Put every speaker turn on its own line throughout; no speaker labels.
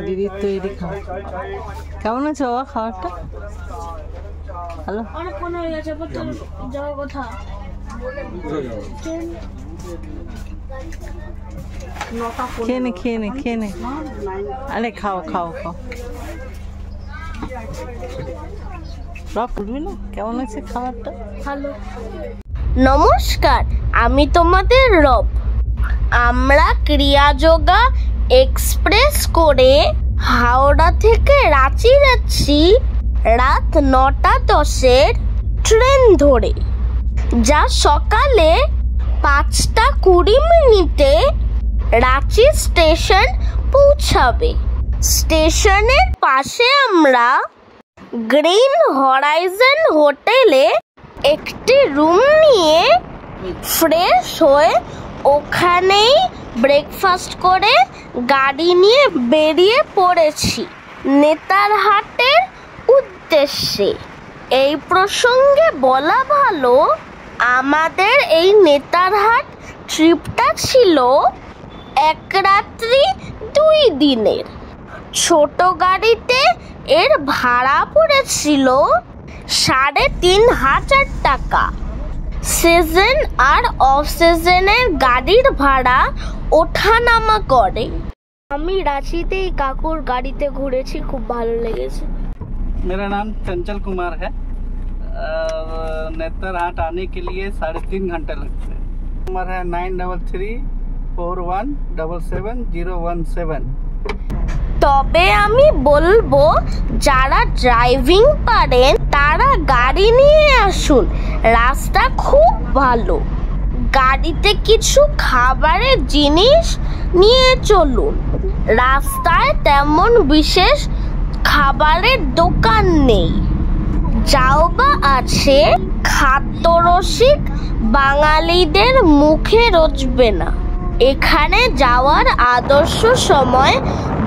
দিদির তৈরি খাওয়া। কেমন আছে বাবা খাবারটা? ভালো।
অনেকক্ষণ হয়ে গেছে, যাওয়ার কথা।
খেয়ে নে। আরে খাও। বলবি না কেমন আছে খাবারটা?
ভালো। নমস্কার, আমি তোমাদের রব। আমরা ক্রিয়াযোগা এক্সপ্রেস করে হাওড়া থেকে রাঁচি যাচ্ছি রাত 9:10 ট্রেন ধরে, যা সকালে 5:20 রাঁচি স্টেশন পৌঁছাবে। স্টেশনের পাশে আমরা গ্রিন হরাইজন হোটেলে একটি রুম নিয়ে ফ্রেশ হয়ে ওখানেই ব্রেকফাস্ট করে গাড়ি নিয়ে বেরিয়ে পড়েছি নেতারহাটের উদ্দেশ্যে। এই প্রসঙ্গে বলা ভালো, আমাদের এই নেতারহাট ট্রিপটা ছিল 1 রাত্রি 2 দিনের। ছোট গাড়িতে এর ভাড়া পড়েছিল 3,500 টাকা। সিজন আর অফ সিজনের গাড়ির ভাড়া ওঠানামা করে। আমি রাঁচিতে এই কাকুর গাড়িতে ঘুরেছি, খুব ভালো লেগেছে।
मेरा नाम चंचल कुमार है। नेतरहाट आने के लिए 3.5 घंटे लगते हैं। नंबर है 9334177017।
তবে আমি বলবো, যারা ড্রাইভিং পারেন তারা গাড়ি নিয়ে আসুন, রাস্তা খুব ভালো। গাড়িতে কিছু খাবারের জিনিস নিয়ে চলুন। রাস্তায় তেমন বিশেষ খাবারের দোকান নেই, যাও বা আছে খাদ্যরসিক বাঙালিদের মুখে রোচবে না। এখানে যাওয়ার আদর্শ সময়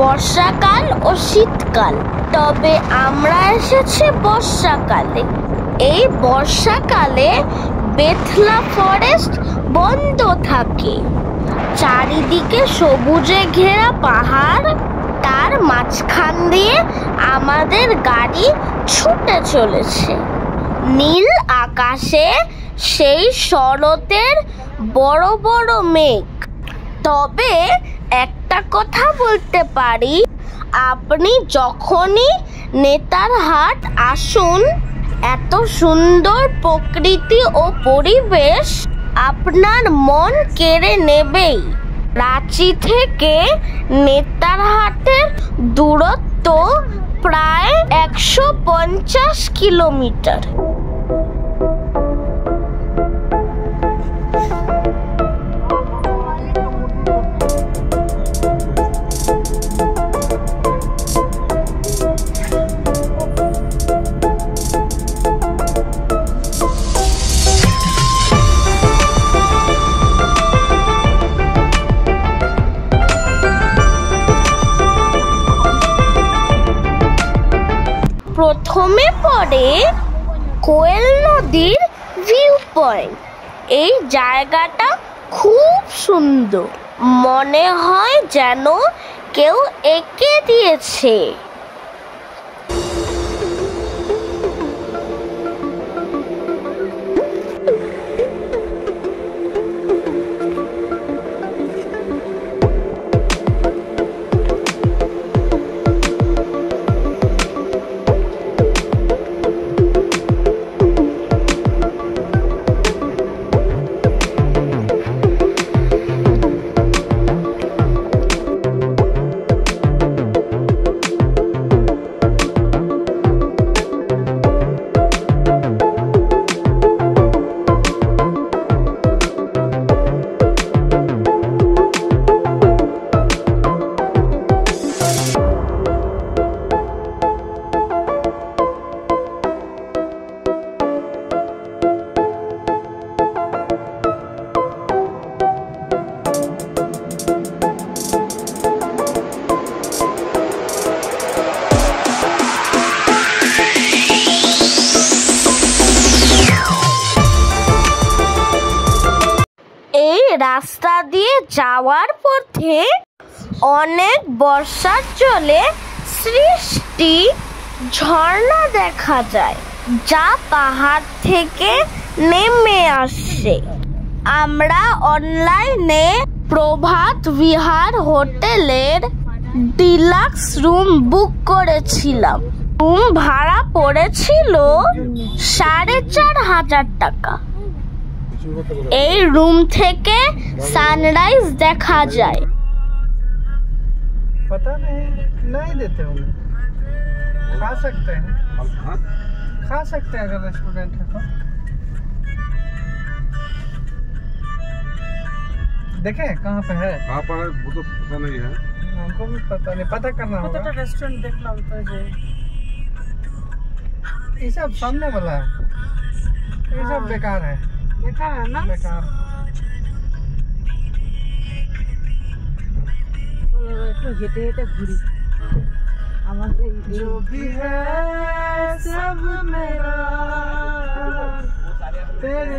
বর্ষাকাল ও শীতকাল, তবে আমরা এসেছি বর্ষাকালে। এই বর্ষাকালে বেথলা ফরেস্ট বন্ধ থাকে। চারিদিকে সবুজে ঘেরা পাহাড়, তার মাঝখান দিয়ে আমাদের গাড়ি ছুটে চলেছে। নীল আকাশে সেই শরতের বড় বড় মেঘ। তবে একটা কথা বলতে পারি, আপনি যখনই নেতারহাট আসুন, এত সুন্দর প্রকৃতি ও পরিবেশ আপনার মন কেড়ে নেবেই। রাঁচি থেকে নেতারহাটের দূরত্ব প্রায় 150 কিলোমিটার। প্রথমে পড়ে কোয়েল নদীর ভিউ পয়েন্ট। এই জায়গাটা খুব সুন্দর, মনে হয় যেন কেউ এঁকে দিয়েছে। রাস্তা দিয়ে যাওয়ার পথে অনেক বর্ষার জলে সৃষ্টি ঝর্ণা দেখা যায়, যা পাহাড় থেকে নেমে আসছে। আমরা অনলাইনে প্রভাত বিহার হোটেলের ডিলাক্স রুম বুক করেছিলাম। রুম ভাড়া পড়েছিল 4,500 টাকা। এই রুম থেকে সানরাইজ দেখা যায়।
पता नहीं देते होंगे। खा सकते हैं अगर रेस्टोरेंट है तो। देखें कहाँ पे है, वो तो पता नहीं है, हमको भी पता नहीं, पता करना होगा। तो रेस्टोरेंट देखना होता है, ये सब सामने वाला है, ये सब बेकार है ना, बेकार।
হেঁটে হেঁটে ঘুরি আমাদের जो भी है सब मेरा।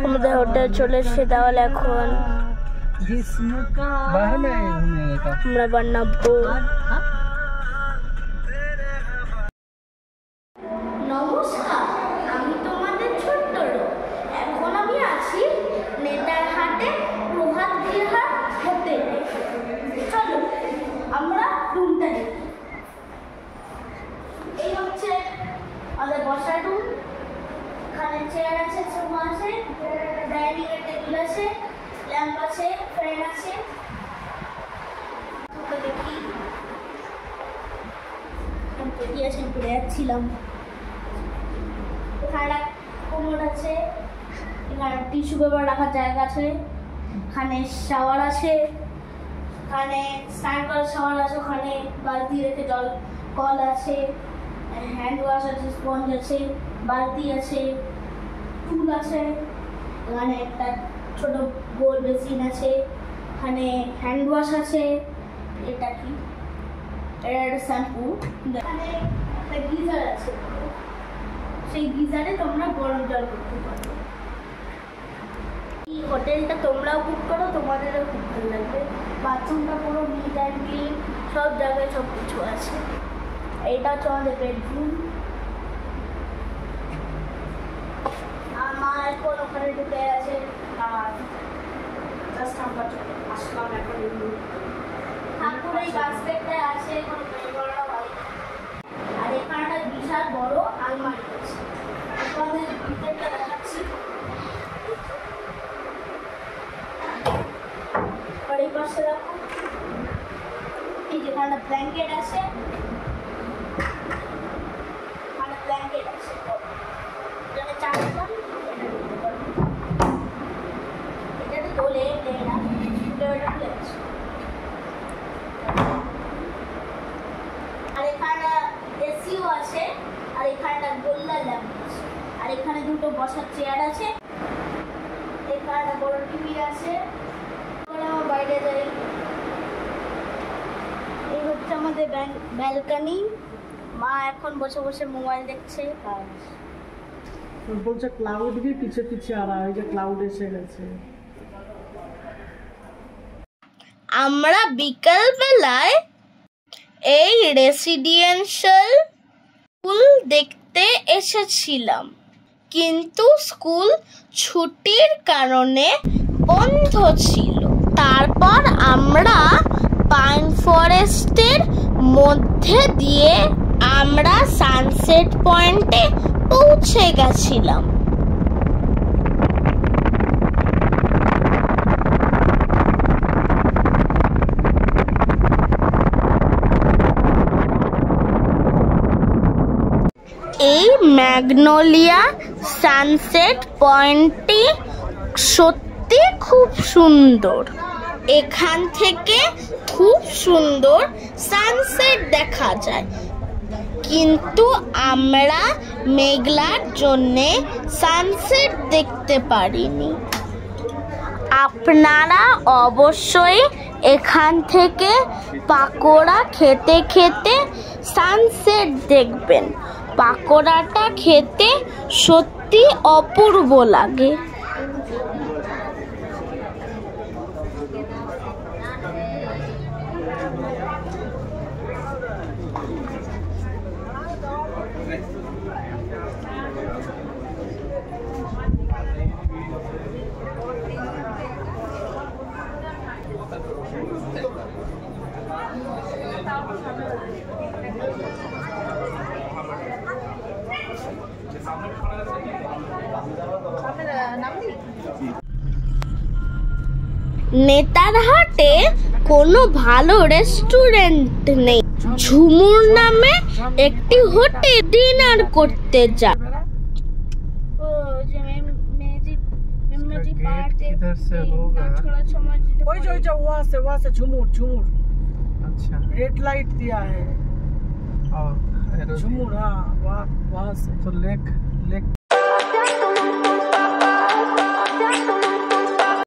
আমাদের হোটেল চলে এসেছে, তাহলে এখন
बाहर में
আমরা বানাবো। নমস্কার, আমি তোমাদের ছোট্ট লোক। এখন আমি আছি নেতারহাটে প্রভাত বিহার হোটেলে। চলো আমরা রুমটা দেখি। এই হচ্ছে আমাদের বসার রুম। এখানে চেয়ার আছে, সোফা আছে, ডাইনিং এর টেবিল আছে, ল্যাম্প আছে, ফ্যান আছে। দেখি ঘুরে যাচ্ছিলাম। এখানে কোমর আছে, এখানে টিস্যু পেপার রাখার জায়গা আছে, এখানে শাওয়ার আছে, এখানে স্নান করার শাওয়ার আছে, ওখানে বালতি রেখে জল কল আছে, হ্যান্ড ওয়াশ আছে, স্পঞ্জ আছে, বালতি আছে, টুল আছে, এখানে একটা ছোট গোল বেসিন আছে, এখানে হ্যান্ড ওয়াশ আছে। এটা কি? এটা একটা শ্যাম্পু। এখানে একটা গিজার আছে, সেই গিজারে তোমরা গরম জল করতে পারো। এই হোটেলটা তোমরাও বুক করো, তোমাদেরও খুব ভালো লাগবে। বাথরুমটা পুরো নিট অ্যান্ড ক্লিন, সব জায়গায় সব কিছু আছে। এইটা হচ্ছে আমাদের বেডরুম। আমার এখন ওখানে ঢুকে আছে, আর জাস্ট আমরা আসলাম এখন। ঠাকুর এই বাস্কেটটায় আছে, কোনো বড় হয়। আর এখানটা বিশাল বড় আলমারি আছে। আপনাদের ভিতরটা দেখাচ্ছি। আর এই পাশে দেখো, এই যেখানটা ব্ল্যাঙ্কেট আছে, এখানে ব্ল্যাঙ্কেট আছে, এখানে চারজন। এটা তো দোলে না, দোলেটা আছে। আর এখানে এসিও আছে, আর এখানটা গোল্লা ল্যাম্প আছে, আর এখানে দুটো বসার চেয়ার আছে, এখানে বড় টিভি আছে। বাইরে যাই, এই হচ্ছে আমাদের ব্যালকনি। মা এখন বসে বসে মোবাইল দেখছে।
বলছে ক্লাউড भी पीछे पीछे आ रहा है, যে ক্লাউড এসে গেছে।
আমরা বিকাল বেলায় এই রেসিডেন্সিয়াল স্কুল দেখতে এসেছিলাম, কিন্তু স্কুল ছুটির কারণে বন্ধ ছিল। তারপর আমরা পাইন ফরেস্টের মধ্যে দিয়ে আমরা সানসেট পয়েন্টে পৌঁছে গেছিলাম। এই ম্যাগনোলিয়া সানসেট পয়েন্টটি সত্যি খুব সুন্দর। এখান থেকে খুব সুন্দর সানসেট দেখা যায়, কিন্তু আমরা মেঘলার জন্যে সানসেট দেখতে পারিনি। আপনারা অবশ্যই এখান থেকে পাকোড়া খেতে খেতে সানসেট দেখবেন। পাকোড়াটা খেতে সত্যি অপূর্ব লাগে। নেতারহাটে কোনো ভালো রেস্টুরেন্ট নেই। ঝুমুর নামে একটি হোটেল ডিনার করতে যায়।
इधर से होगा वहाँ से झुमुर झुमुर। अच्छा रेड लाइट दिया है और झुमुर। हाँ वहाँ से तो लेक